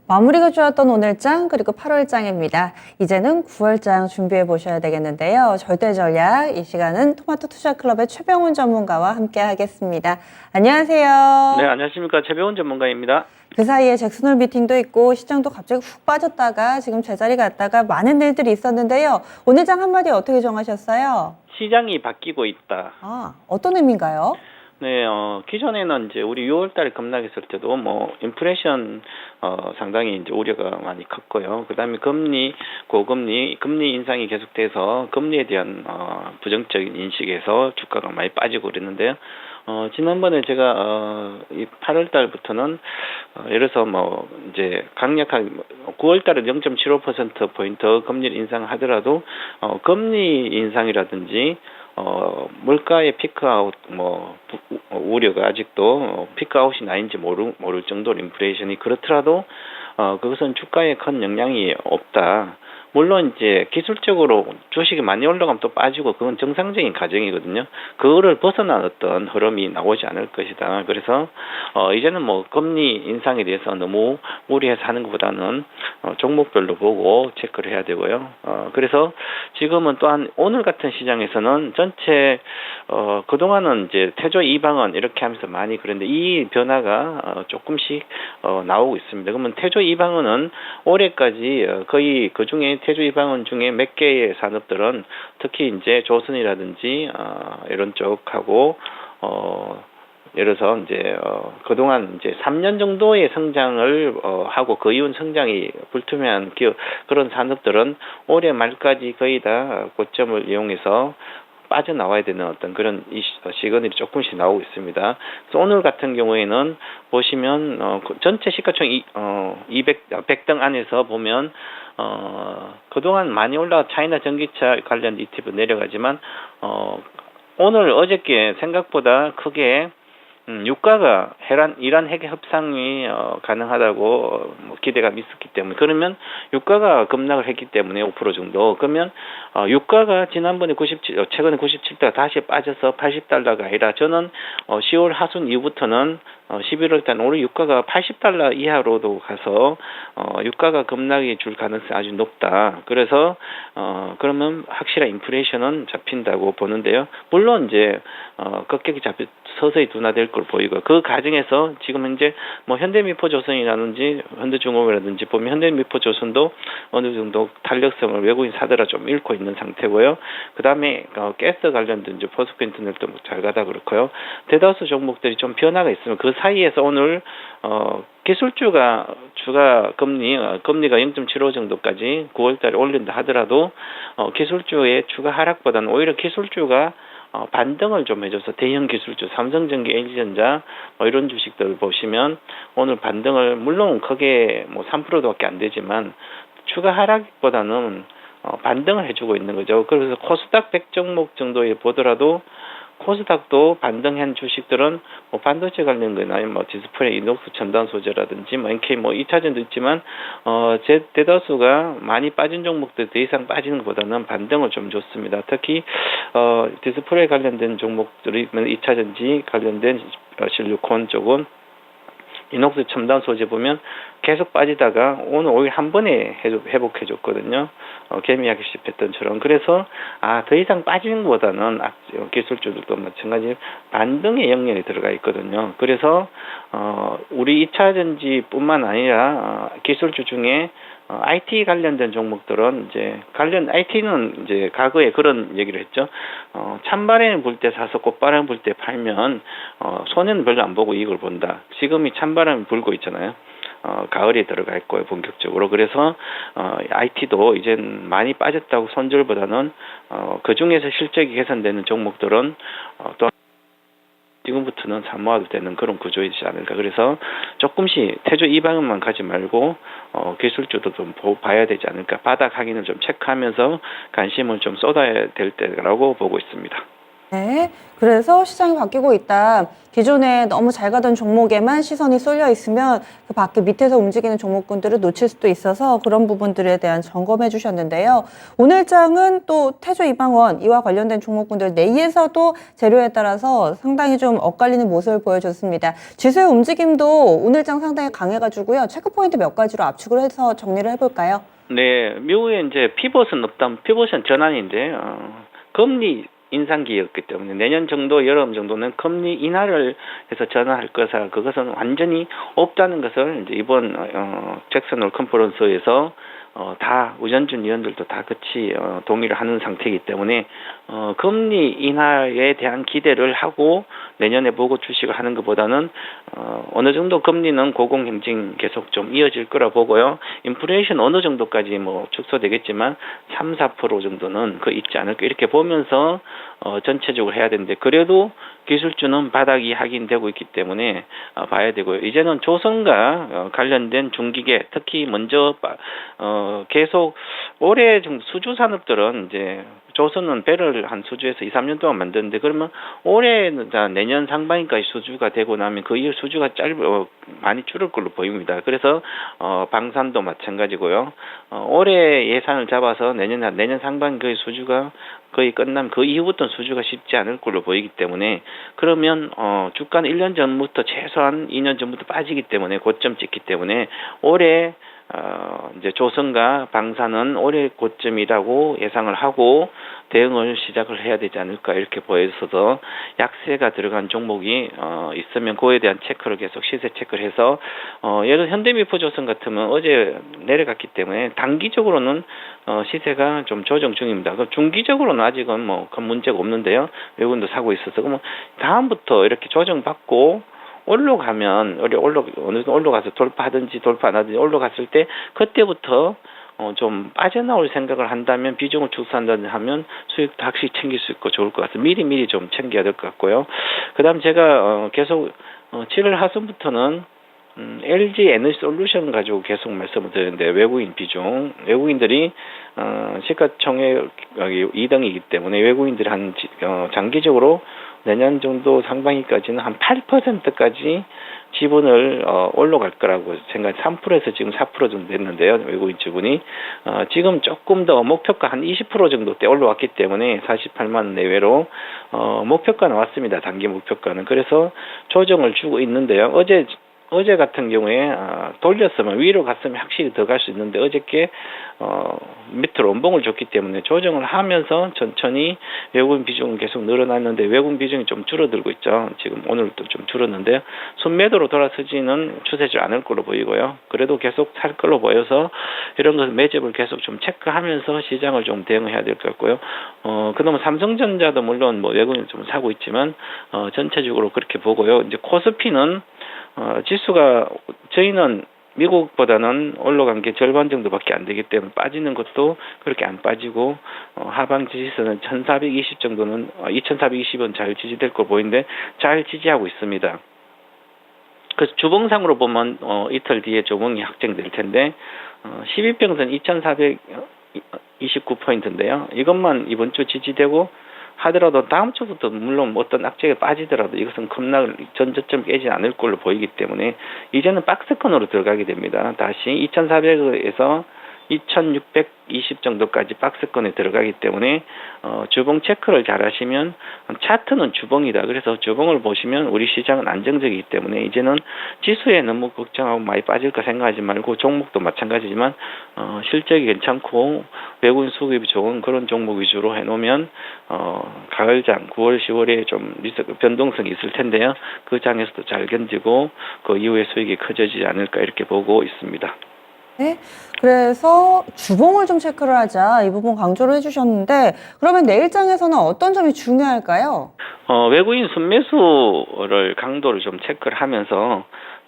마무리가 좋았던 오늘장 그리고 8월장입니다. 이제는 9월장 준비해 보셔야 되겠는데요. 절대 전략 이 시간은 토마토 투자클럽의 최병훈 전문가와 함께 하겠습니다. 안녕하세요. 네, 안녕하십니까. 최병훈 전문가입니다. 그 사이에 잭슨홀 미팅도 있고 시장도 갑자기 훅 빠졌다가 지금 제자리 갔다가 많은 일들이 있었는데요. 오늘장 한마디 어떻게 정하셨어요? 시장이 바뀌고 있다. 어떤 의미인가요? 네, 기존에는 이제 우리 6월 달에 급락했을 때도 인플레이션, 상당히 이제 우려가 많이 컸고요. 그 다음에 금리 인상이 계속돼서 금리에 대한, 부정적인 인식에서 주가가 많이 빠지고 그랬는데요. 지난번에 제가, 이 8월 달부터는, 예를 들어서 이제 강력하게 9월 달에 0.75%포인트 금리를 인상하더라도, 금리 인상이라든지, 물가의 피크아웃, 우려가 아직도 피크아웃이 나인지 모를 정도로 인플레이션이 그렇더라도, 그것은 주가에 큰 영향이 없다. 물론 이제 기술적으로 주식이 많이 올라가면 또 빠지고 그건 정상적인 과정이거든요. 그거를 벗어난 어떤 흐름이 나오지 않을 것이다. 그래서 이제는 금리 인상에 대해서 너무 무리해서 하는 것보다는 종목별로 보고 체크를 해야 되고요. 그래서 지금은 또한 오늘 같은 시장에서는 전체 그동안은 이제 태조 이방원 이렇게 하면서 많이 그랬는데 이 변화가 조금씩 나오고 있습니다. 그러면 태조 이방원은 올해까지 거의 그 중에 태조 이방원 중에 몇 개의 산업들은 특히 이제 조선이라든지 이런 쪽하고 예를 들어서 이제 그동안 이제 3년 정도의 성장을 하고 그 이후 성장이 불투명한 그런 산업들은 올해 말까지 거의 다 고점을 이용해서 빠져나와야 되는 어떤 그런 시그널이 조금씩 나오고 있습니다. 그래서 오늘 같은 경우에는 보시면 전체 시가총 100등 안에서 보면 그동안 많이 올라가 차이나 전기차 관련 ETF 내려가지만 오늘 어저께 생각보다 크게 유가가 이란 핵의 협상이 가능하다고 기대가 있었기 때문에 그러면 유가가 급락을 했기 때문에 5% 정도 그러면 유가가 지난번에 최근에 97달러 다시 빠져서 80달러가 아니라 저는 10월 하순 이후부터는 11월 달 올해 유가가 80달러 이하로도 가서 유가가 급락이 줄 가능성이 아주 높다. 그래서 그러면 확실한 인플레이션은 잡힌다고 보는데요. 물론 이제 급격히 서서히 둔화될 걸 보이고 그 과정에서 지금 현재 현대미포조선이라든지 현대중공업이라든지 보면 현대미포조선도 어느 정도 탄력성을 외국인 사들아 좀 잃고 있는 상태고요. 그 다음에 가스 관련된 이제 포스코 인터넷도 잘 가다 그렇고요. 대다수 종목들이 좀 변화가 있으면 그 사이에서 오늘 기술주가 금리가 0.75 정도까지 9월달에 올린다 하더라도 기술주의 추가 하락보다는 오히려 기술주가 반등을 좀 해줘서 대형 기술주 삼성전기, LG전자 이런 주식들 보시면 오늘 반등을 물론 크게 3%도밖에 안 되지만 추가 하락보다는 반등을 해주고 있는 거죠. 그래서 코스닥 100 종목 정도에 보더라도 코스닥도 반등한 주식들은 반도체 관련 거나 디스플레이, 이녹스 첨단 소재라든지 NK 2차전도 있지만 대다수가 많이 빠진 종목들 더 이상 빠지는 것보다는 반등을 좀 줬습니다. 특히 디스플레이 관련된 종목들이 2차전지 관련된 실리콘 쪽은 이녹스 첨단 소재 보면 계속 빠지다가 오늘 오히려 한 번에 회복해줬거든요. 개미야기시 패턴처럼. 그래서 더 이상 빠지는 것보다는 기술주들도 마찬가지로 반등의 영역이 들어가 있거든요. 그래서 우리 2차전지뿐만 아니라 기술주 중에 IT 관련된 종목들은 IT는 이제 과거에 그런 얘기를 했죠. 찬바람이 불 때 사서 꽃바람 불 때 팔면 손해는 별로 안 보고 이익을 본다. 지금이 찬바람이 불고 있잖아요. 가을에 들어가 있고요, 본격적으로. 그래서 IT도 이젠 많이 빠졌다고 손절보다는 그 중에서 실적이 개선되는 종목들은 또 지금부터는 사모아도 되는 그런 구조이지 않을까. 그래서 조금씩 태조 이 방향만 가지 말고 기술주도 좀 봐야 되지 않을까. 바닥 확인을 좀 체크하면서 관심을 좀 쏟아야 될 때라고 보고 있습니다. 네, 그래서 시장이 바뀌고 있다. 기존에 너무 잘 가던 종목에만 시선이 쏠려 있으면 그 밖에 밑에서 움직이는 종목군들을 놓칠 수도 있어서 그런 부분들에 대한 점검해 주셨는데요. 오늘 장은 또 태조 이방원 이와 관련된 종목군들 내에서도 재료에 따라서 상당히 좀 엇갈리는 모습을 보여줬습니다. 지수의 움직임도 오늘 장 상당히 강해가지고요. 체크 포인트 몇 가지로 압축을 해서 정리를 해볼까요? 네, 미국에 이제 피벗은 없다면 피벗은 전환인데 금리 인상기였기 때문에 내년 정도 여름 정도는 금리 인하를 해서 전환할 것이라 그것은 완전히 없다는 것을 이제 이번 잭슨 홀 컨퍼런스에서 다 우전준 위원들도 다 같이 동의를 하는 상태이기 때문에 금리 인하에 대한 기대를 하고 내년에 보고 주식을 하는 것보다는 어느 정도 금리는 고공행진 계속 좀 이어질 거라 보고요. 인플레이션 어느 정도까지 뭐 축소되겠지만 3, 4% 정도는 그 있지 않을까 이렇게 보면서 전체적으로 해야 되는데 그래도 기술주는 바닥이 확인되고 있기 때문에 봐야 되고요. 이제는 조선과 관련된 중기계 특히 먼저 계속 올해 좀 수주 산업들은 이제 조선은 배를 한 수주에서 2, 3년 동안 만드는데 그러면 올해는 내년 상반기까지 수주가 되고 나면 그 이후 수주가 많이 줄을 걸로 보입니다. 그래서 방산도 마찬가지고요. 올해 예산을 잡아서 내년 상반기 그 수주가 거의 끝나면 그 이후부터는 수주가 쉽지 않을 걸로 보이기 때문에 그러면 주가는 1년 전부터 최소한 2년 전부터 빠지기 때문에 고점 찍기 때문에 올해 이제 조선과 방산은 올해 고점이라고 예상을 하고 대응을 시작을 해야 되지 않을까 이렇게 보여서 약세가 들어간 종목이 있으면 그에 대한 체크를 계속 시세 체크를 해서 예를 들어 현대미포조선 같으면 어제 내려갔기 때문에 단기적으로는 시세가 좀 조정 중입니다. 그 중기적으로는 아직은 뭐 큰 문제가 없는데요. 외국인도 사고 있어서 그러면 다음부터 이렇게 조정받고 올라가면 어느 정도 올라가서 돌파하든지 돌파 안 하든지 올라갔을 때 그때부터 좀 빠져나올 생각을 한다면 비중을 축소한다든지 하면 수익도 확실히 챙길 수 있고 좋을 것 같아요. 미리 좀 챙겨야 될 것 같고요. 그다음 제가 계속 7월 하순부터는 LG 에너지 솔루션 가지고 계속 말씀을 드렸는데 외국인 비중 외국인들이 시가총액 2등이기 때문에 외국인들이 한 장기적으로 내년 정도 상반기까지는 한 8%까지 지분을 올라갈 거라고 생각. 3%에서 지금 4% 정도 됐는데요. 외국인 지분이 지금 조금 더 목표가 한 20% 정도 때 올라왔기 때문에 48만 원 내외로 목표가 나왔습니다. 단기 목표가는. 그래서 조정을 주고 있는데요. 어제 같은 경우에 돌렸으면 위로 갔으면 확실히 더 갈 수 있는데 어저께 밑으로 원봉을 줬기 때문에 조정을 하면서 천천히 외국인 비중은 계속 늘어났는데 외국인 비중이 좀 줄어들고 있죠. 지금 오늘도 좀 줄었는데요. 순매도로 돌아서지는 추세지 않을 걸로 보이고요. 그래도 계속 살 걸로 보여서 이런 것을 매집을 계속 좀 체크하면서 시장을 좀 대응해야 될 것 같고요. 그나마 삼성전자도 물론 뭐 외국인 좀 사고 있지만 전체적으로 그렇게 보고요. 이제 코스피는 지수가 저희는 미국보다는 올라간 게 절반 정도밖에 안 되기 때문에 빠지는 것도 그렇게 안 빠지고 하방 지지선은 1420 정도는 2420은 잘 지지될 거 보이는데 잘 지지하고 있습니다. 그래서 주봉상으로 보면 이틀 뒤에 주봉이 확정될 텐데 12평선 2429포인트인데요. 이것만 이번 주 지지되고 하더라도 다음 주부터 물론 어떤 악재가 빠지더라도 이것은 급락을 전저점 깨지 않을 걸로 보이기 때문에 이제는 박스권으로 들어가게 됩니다. 다시 2400에서 2620 정도까지 박스권에 들어가기 때문에 주봉 체크를 잘 하시면 차트는 주봉이다. 그래서 주봉을 보시면 우리 시장은 안정적이기 때문에 이제는 지수에 너무 걱정하고 많이 빠질까 생각하지 말고 종목도 마찬가지지만 실적이 괜찮고 외국인 수급이 좋은 그런 종목 위주로 해놓으면 가을장 9월 10월에 좀 변동성이 있을 텐데요. 그 장에서도 잘 견디고 그 이후에 수익이 커지지 않을까 이렇게 보고 있습니다. 네, 그래서 주봉을 좀 체크를 하자 이 부분 강조를 해주셨는데 그러면 내일장에서는 어떤 점이 중요할까요? 외국인 순매수를 강도를 좀 체크를 하면서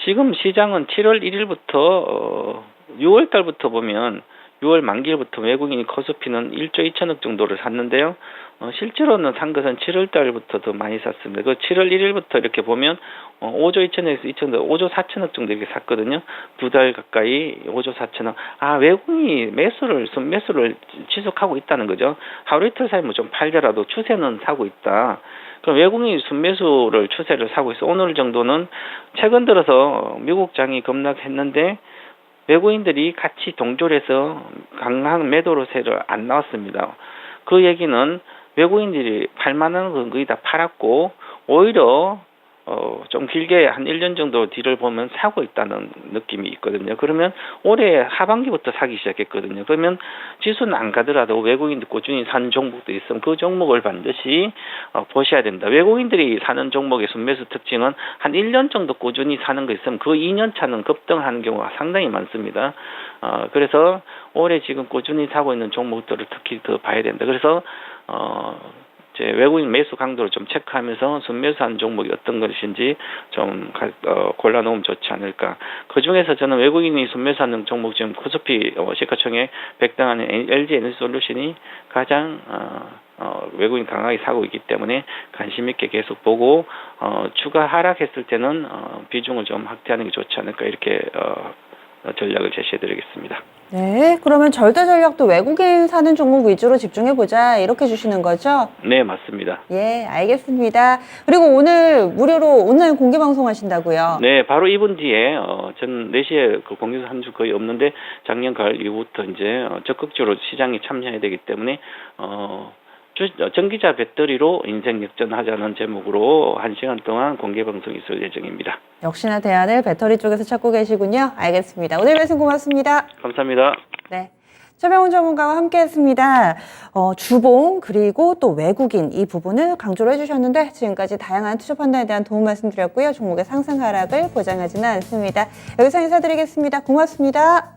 지금 시장은 7월 1일부터 6월 달부터 보면 6월 만기부터 외국인이 코스피는 1조 2천억 정도를 샀는데요. 실제로는 산 것은 7월 달부터 더 많이 샀습니다. 그 7월 1일부터 이렇게 보면 5조 2천억에서 2천억, 5조 4천억 정도 이렇게 샀거든요. 2달 가까이 5조 4천억. 외국인이 순매수를 지속하고 있다는 거죠. 하루 이틀 사이면 좀 팔더라도 추세는 사고 있다. 그럼 외국인이 순매수를 추세를 사고 있어. 오늘 정도는 최근 들어서 미국 장이 급락했는데 외국인들이 같이 동조해서 강한 매도세를 안 나왔습니다. 그 얘기는 외국인들이 팔만한 건 거의 다 팔았고 오히려 좀 길게 한 1년 정도 뒤를 보면 사고 있다는 느낌이 있거든요. 그러면 올해 하반기부터 사기 시작했거든요. 그러면 지수는 안 가더라도 외국인들 꾸준히 사는 종목도 있으면 그 종목을 반드시 보셔야 됩니다. 외국인들이 사는 종목의 순매수 특징은 한 1년 정도 꾸준히 사는 거 있으면 그 2년 차는 급등하는 경우가 상당히 많습니다. 그래서 올해 지금 꾸준히 사고 있는 종목들을 특히 더 봐야 된다. 그래서 외국인 매수 강도를 좀 체크하면서 순매수한 종목이 어떤 것인지 좀 골라놓으면 좋지 않을까. 그 중에서 저는 외국인이 순매수하는 종목 지금 코스피 시가총액 100등 안에 LG 에너지솔루션이 가장 외국인 강하게 사고 있기 때문에 관심 있게 계속 보고 주가 하락했을 때는 비중을 좀 확대하는 게 좋지 않을까 이렇게 전략을 제시해드리겠습니다. 네, 그러면 절대 전략도 외국인 사는 종목 위주로 집중해보자 이렇게 주시는 거죠? 네, 맞습니다. 예, 알겠습니다. 그리고 오늘 무료로 온라인 공개 방송 하신다고요? 네, 바로 이분 뒤에 전 4시에 그 공개서 한 주 거의 없는데 작년 가을 이후부터 이제 적극적으로 시장에 참여해야 되기 때문에 전기차 배터리로 인생 역전하자는 제목으로 1시간 동안 공개 방송이 있을 예정입니다. 역시나 대안을 배터리 쪽에서 찾고 계시군요. 알겠습니다. 오늘 말씀 고맙습니다. 감사합니다. 네. 최병훈 전문가와 함께 했습니다. 주봉 그리고 또 외국인 이 부분을 강조를 해주셨는데 지금까지 다양한 투자 판단에 대한 도움 말씀드렸고요. 종목의 상승 하락을 보장하지는 않습니다. 여기서 인사드리겠습니다. 고맙습니다.